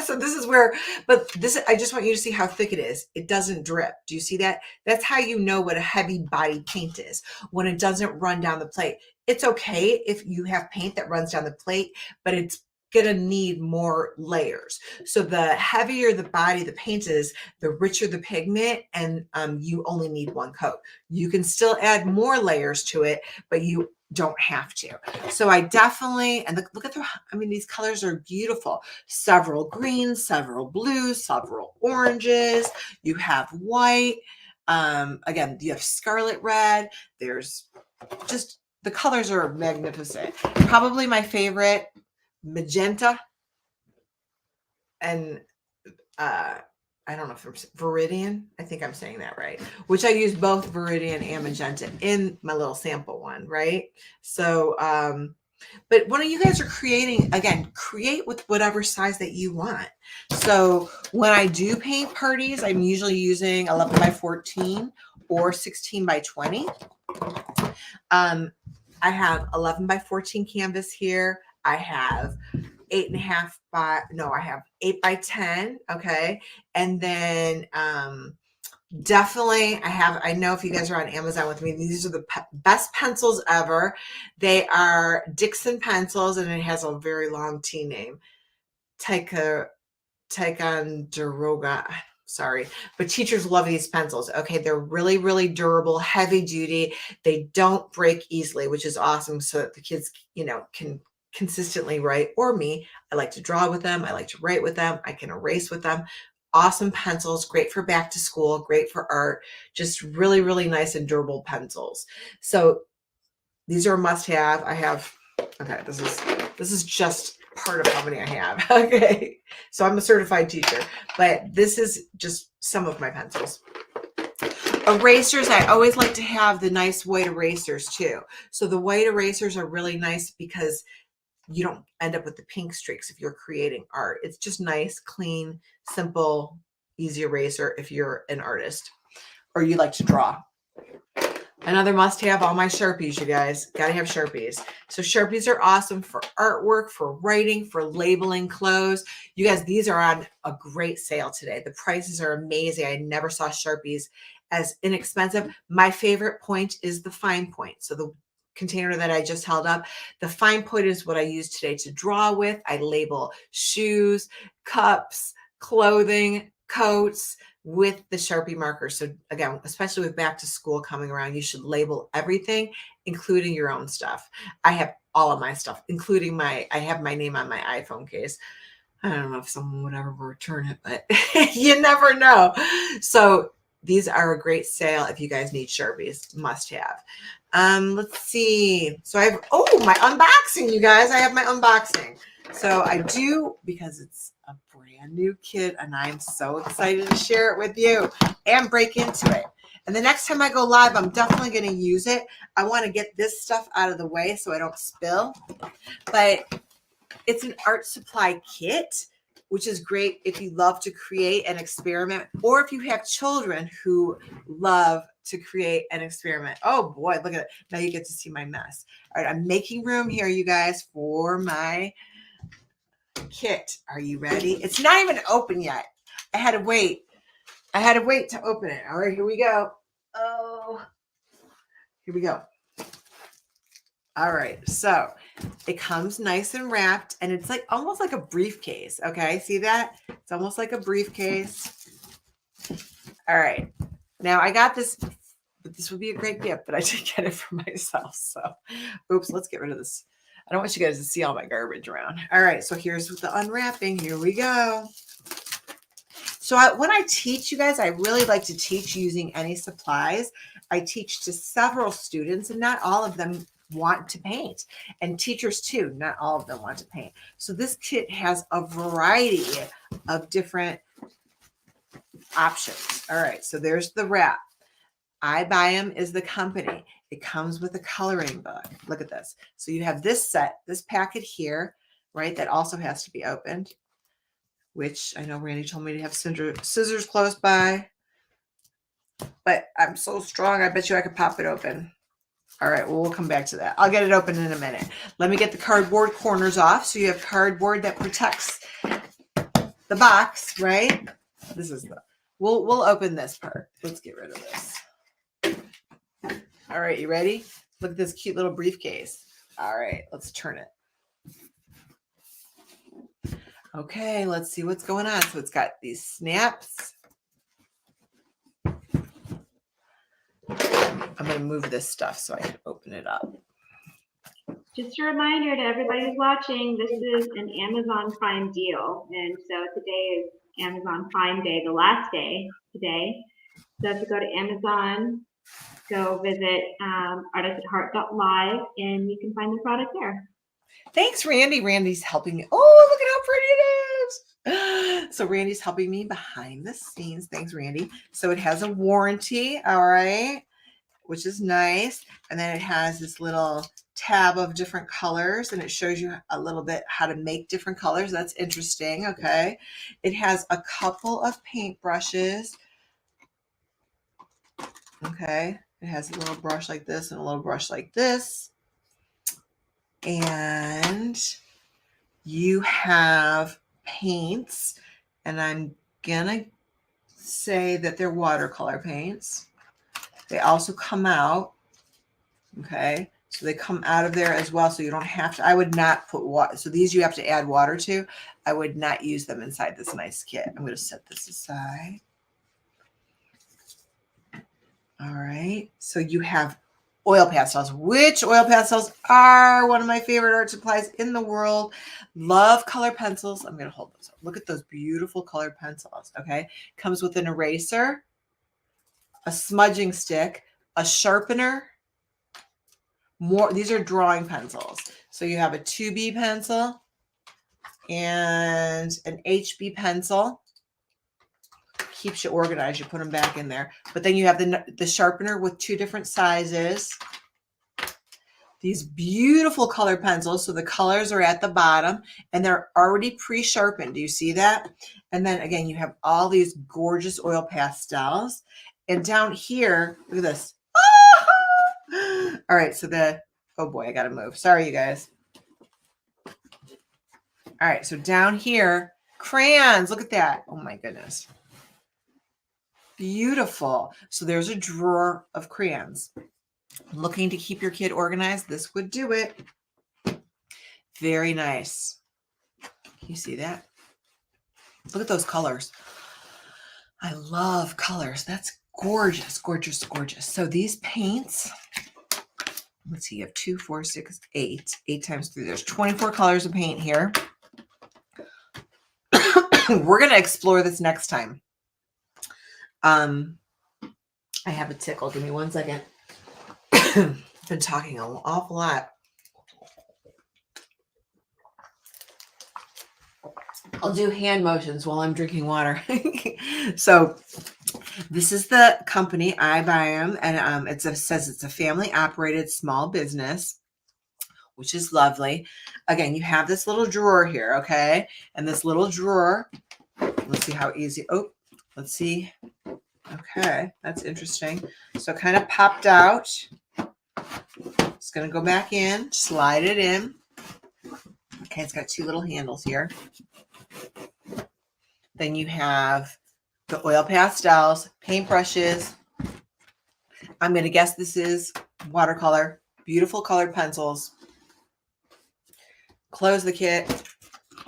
So this is where, but this, I just want you to see how thick it is. It doesn't drip. Do you see that? That's how you know what a heavy body paint is, when it doesn't run down the plate. It's okay if you have paint that runs down the plate, but it's gonna need more layers. So the heavier the body the paint is, the richer the pigment, and you only need 1 coat. You can still add more layers to it, but you don't have to. So I definitely, and look at the, I mean, these colors are beautiful. Several greens, several blues, several oranges. You have white. Again, you have scarlet red. There's just, the colors are magnificent. Probably my favorite, magenta and I don't know if it's Viridian. I think I'm saying that right. Which I use both Viridian and magenta in my little sample one, right? So, but when you guys are creating, again, create with whatever size that you want. So when I do paint parties, I'm usually using 11 by 14 or 16 by 20. I have 11 by 14 canvas here. I have 8.5 by, no, I have 8 by 10. Okay. And then, definitely I know if you guys are on Amazon with me, these are the best pencils ever. They are Dixon pencils, and it has a very long T name. Ticonderoga. Sorry, but teachers love these pencils. Okay, they're really, really durable, heavy duty. They don't break easily, which is awesome. So that the kids, you know, can consistently write, or me. I like to draw with them. I like to write with them. I can erase with them. Awesome pencils, great for back to school, great for art, just really, really nice and durable pencils. So these are a must have. I have, okay, this is just part of how many I have. Okay. So I'm a certified teacher, but this is just some of my pencils. Erasers, I always like to have the nice white erasers too. So the white erasers are really nice because you don't end up with the pink streaks if you're creating art. It's just nice, clean, simple, easy eraser if you're an artist or you like to draw. Another must have, all my Sharpies, you guys. Gotta have Sharpies. So Sharpies are awesome for artwork, for writing, for labeling clothes. You guys, these are on a great sale today. The prices are amazing. I never saw Sharpies as inexpensive. My favorite point is the fine point. So the container that I just held up, the fine point is what I use today to draw with. I label shoes, cups, clothing, coats, with the Sharpie marker. So again, especially with back to school coming around, you should label everything, including your own stuff. I have all of my stuff, including I have my name on my iPhone case. I don't know if someone would ever return it, but you never know. So these are a great sale if you guys need Sharpies, must have. Let's see. So I have, my unboxing, you guys. I have my unboxing. So I do, because it's a brand new kit and I'm so excited to share it with you and break into it. And the next time I go live, I'm definitely going to use it. I want to get this stuff out of the way so I don't spill. But it's an art supply kit, which is great if you love to create and experiment, or if you have children who love to create and experiment. Oh boy, look at it. Now you get to see my mess. All right, I'm making room here, you guys, for my kit. Are you ready? It's not even open yet. I had to wait. To open it. All right, here we go. Oh, here we go. All right, so it comes nice and wrapped, and it's like almost like a briefcase. Okay, see that? It's almost like a briefcase. All right, now I got this, but this would be a great gift, but I did get it for myself. So, oops, let's get rid of this. I don't want you guys to see all my garbage around. All right, so here's the unwrapping. Here we go. So when I teach you guys, I really like to teach using any supplies. I teach to several students, and not all of them want to paint, and teachers too. Not all of them want to paint. So this kit has a variety of different options. All right, so there's the wrap. I Buy 'em is the company. It comes with a coloring book. Look at this. So you have this set, this packet here, right? That also has to be opened, which I know Randy told me to have scissors close by, but I'm so strong. I bet you I could pop it open. All right, well, we'll come back to that. I'll get it open in a minute. Let me get the cardboard corners off. So you have cardboard that protects the box, right? This is we'll open this part. Let's get rid of this. All right, you ready? Look at this cute little briefcase. All right, let's turn it. Okay, let's see what's going on. So it's got these snaps. I'm going to move this stuff so I can open it up. Just a reminder to everybody who's watching, this is an Amazon Prime deal. And so today is Amazon Prime Day, the last day today. So if you go to Amazon, go visit artistatheart.live and you can find the product there. Thanks, Randy. Randy's helping me. Oh, look at how pretty it is. So Randy's helping me behind the scenes. Thanks, Randy. So it has a warranty, all right, which is nice. And then it has this little tab of different colors, and it shows you a little bit how to make different colors. That's interesting, okay. It has a couple of paint brushes. Okay, it has a little brush like this and a little brush like this. And you have paints, and I'm gonna say that they're watercolor paints. They also come out, okay? So they come out of there as well, so you don't have to. I would not put water. So these you have to add water to. I would not use them inside this nice kit. I'm going to set this aside. All right, so you have oil pastels, which oil pastels are one of my favorite art supplies in the world. Love color pencils. I'm going to hold those up. Look at those beautiful colored pencils, okay? Comes with an eraser, a smudging stick, a sharpener. These are drawing pencils. So you have a 2B pencil and an HB pencil. keeps you organized. You put them back in there. But then you have the sharpener with 2 different sizes. These beautiful color pencils. So the colors are at the bottom and they're already pre-sharpened. Do you see that? And then again, you have all these gorgeous oil pastels. And down here, look at this. All right, so oh boy, I gotta move. Sorry, you guys. All right, so down here, crayons. Look at that. Oh my goodness. Beautiful. So there's a drawer of crayons. Looking to keep your kid organized, this would do it. Very nice. Can you see that? Look at those colors. I love colors. That's gorgeous, gorgeous, gorgeous. So these paints, let's see, you have 2, 4, 6, 8. 8 times 3. There's 24 colors of paint here. We're going to explore this next time. I have a tickle. Give me 1 second. I've been talking an awful lot. I'll do hand motions while I'm drinking water. So this is the company, I buy them, and it says it's a family operated small business, which is lovely. Again, you have this little drawer here, okay? And this little drawer, let's see how easy. Oh, let's see. Okay, that's interesting. So it kind of popped out. It's going to go back in, slide it in. Okay, it's got 2 little handles here. Then you have the oil pastels, paintbrushes. I'm going to guess this is watercolor. Beautiful colored pencils. Close the kit.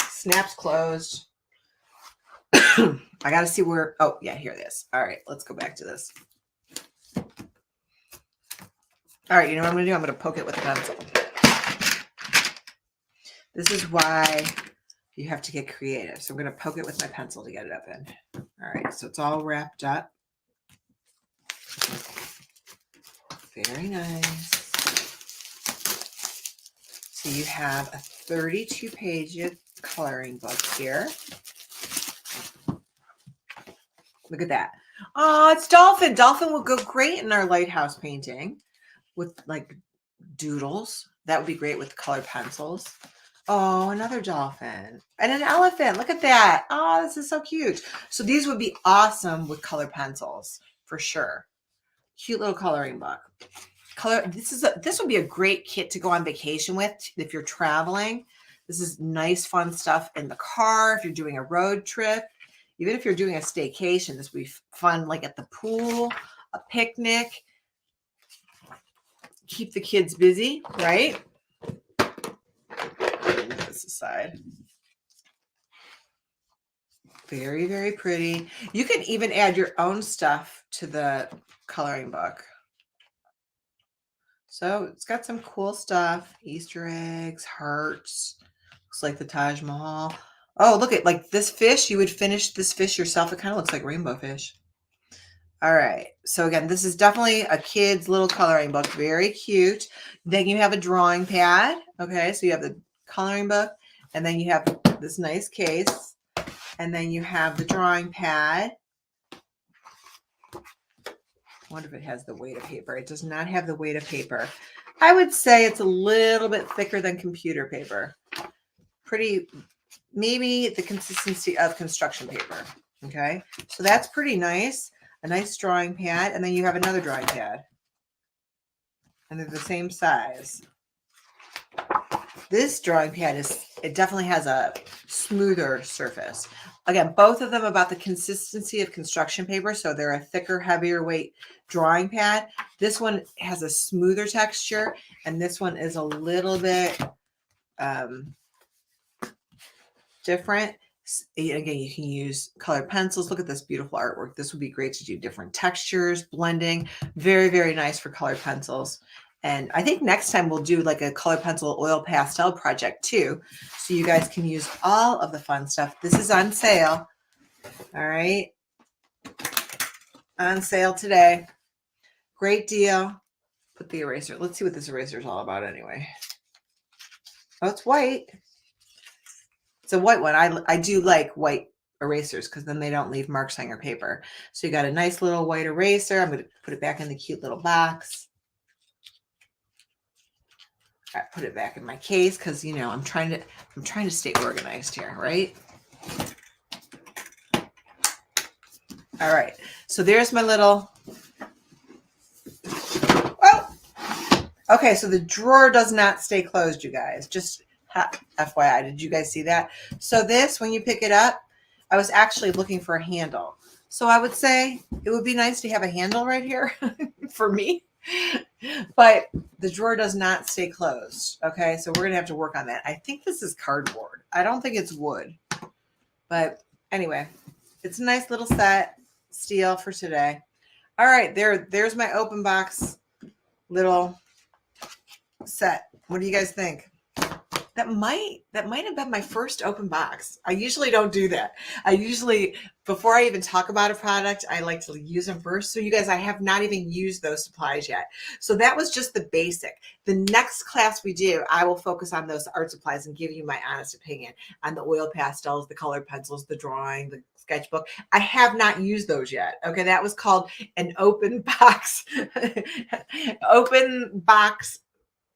Snaps closed. I got to see where. Oh, yeah, here it is. All right, let's go back to this. All right, you know what I'm going to do? I'm going to poke it with a pencil. This is why you have to get creative. So I'm going to poke it with my pencil to get it up in. All right, so it's all wrapped up. Very nice. So you have a 32-page coloring book here. Look at that. Oh, it's Dolphin. Dolphin will go great in our lighthouse painting with like doodles. That would be great with colored pencils. Oh, another dolphin and an elephant. Look at that. Oh, this is so cute. So these would be awesome with colored pencils for sure. Cute little coloring book. This would be a great kit to go on vacation with if you're traveling. This is nice, fun stuff in the car. If you're doing a road trip, even if you're doing a staycation, this would be fun, like at the pool, a picnic. Keep the kids busy, right? Move this aside. Very, very pretty. You can even add your own stuff to the coloring book. So it's got some cool stuff. Easter eggs, hearts. Looks like the Taj Mahal. Oh, look at like this fish. You would finish this fish yourself. It kind of looks like rainbow fish. All right. So again, this is definitely a kid's little coloring book. Very cute. Then you have a drawing pad. Okay. So you have the coloring book and then you have this nice case and then you have the drawing pad. I wonder if it has the weight of paper. It does not have the weight of paper. I would say it's a little bit thicker than computer paper. Pretty, maybe the consistency of construction paper. Okay. So that's pretty nice. A nice drawing pad. And then you have another drawing pad. And they're the same size. This drawing pad it definitely has a smoother surface. Again, both of them about the consistency of construction paper. So they're a thicker, heavier weight drawing pad. This one has a smoother texture. And this one is a little bit different. Again, you can use colored pencils. Look at this beautiful artwork. This would be great to do different textures, blending. Very, very nice for colored pencils. And I think next time we'll do like a colored pencil oil pastel project too. So you guys can use all of the fun stuff. This is on sale. All right. On sale today. Great deal. Put the eraser. Let's see what this eraser is all about anyway. Oh, it's white. It's a white one. I do like white erasers because then they don't leave marks on your paper. So you got a nice little white eraser. I'm going to put it back in the cute little box. I put it back in my case because, you know, I'm trying to stay organized here, right? All right. So there's my little, oh, okay. So the drawer does not stay closed, you guys. Just FYI, did you guys see that? So this, when you pick it up, I was actually looking for a handle. So I would say it would be nice to have a handle right here for me, but the drawer does not stay closed. Okay. So we're going to have to work on that. I think this is cardboard. I don't think it's wood, but anyway, it's a nice little set steal for today. All right. There's my open box little set. What do you guys think? That might have been my first open box. I usually don't do that. I usually, before I even talk about a product, I like to use them first. So you guys, I have not even used those supplies yet. So that was just the basic. The next class we do, I will focus on those art supplies and give you my honest opinion on the oil pastels, the colored pencils, the drawing, the sketchbook. I have not used those yet. Okay. That was called an open box, open box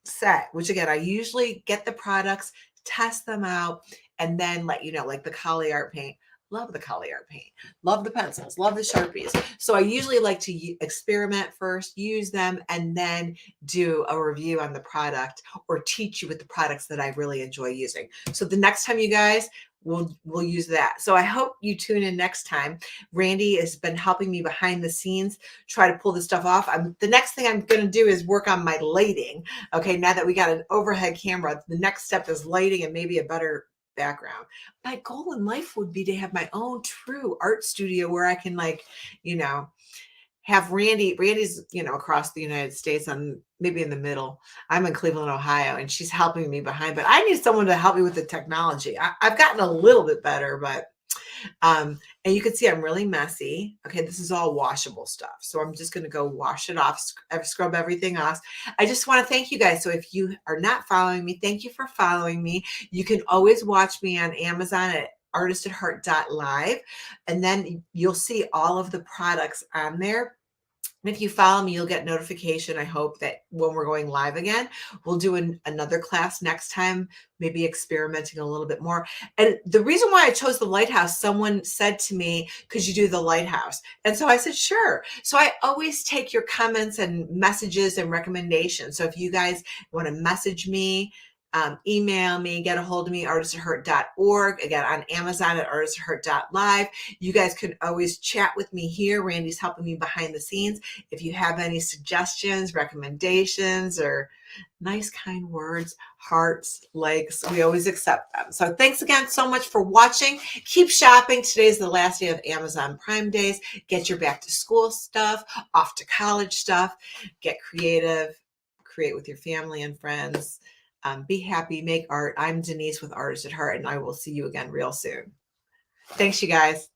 set, which again, I usually get the products, test them out, and then let you know, like the Collie art paint. Love the Collie art paint. Love the pencils. Love the Sharpies. So I usually like to experiment first, use them, and then do a review on the product or teach you with the products that I really enjoy using. So the next time you guys, we'll use that. So I hope you tune in next time. Randy has been helping me behind the scenes, try to pull this stuff off. The next thing I'm going to do is work on my lighting. Okay. Now that we got an overhead camera, the next step is lighting and maybe a better background. My goal in life would be to have my own true art studio where I can, like, you know, have Randy's, you know, across the United States, and maybe in the middle. I'm in Cleveland, Ohio, and she's helping me behind, but I need someone to help me with the technology. I've gotten a little bit better, but, and you can see I'm really messy. Okay. This is all washable stuff. So I'm just going to go wash it off, scrub everything off. I just want to thank you guys. So if you are not following me, thank you for following me. You can always watch me on Amazon at artistatheart.live, and then you'll see all of the products on there. And if you follow me, you'll get notification. I hope that when we're going live again, we'll do another class next time, maybe experimenting a little bit more. And the reason why I chose the Lighthouse, someone said to me, could you do the Lighthouse? And so I said, sure. So I always take your comments and messages and recommendations. So if you guys want to message me, email me, get a hold of me, artistatheart.org. Again, on Amazon at artistatheart.live. You guys can always chat with me here. Randy's helping me behind the scenes. If you have any suggestions, recommendations, or nice, kind words, hearts, likes, we always accept them. So thanks again so much for watching. Keep shopping. Today's the last day of Amazon Prime Days. Get your back to school stuff, off to college stuff, get creative, create with your family and friends. Be happy, make art. I'm Denyse with Artists at Heart, and I will see you again real soon. Thanks, you guys.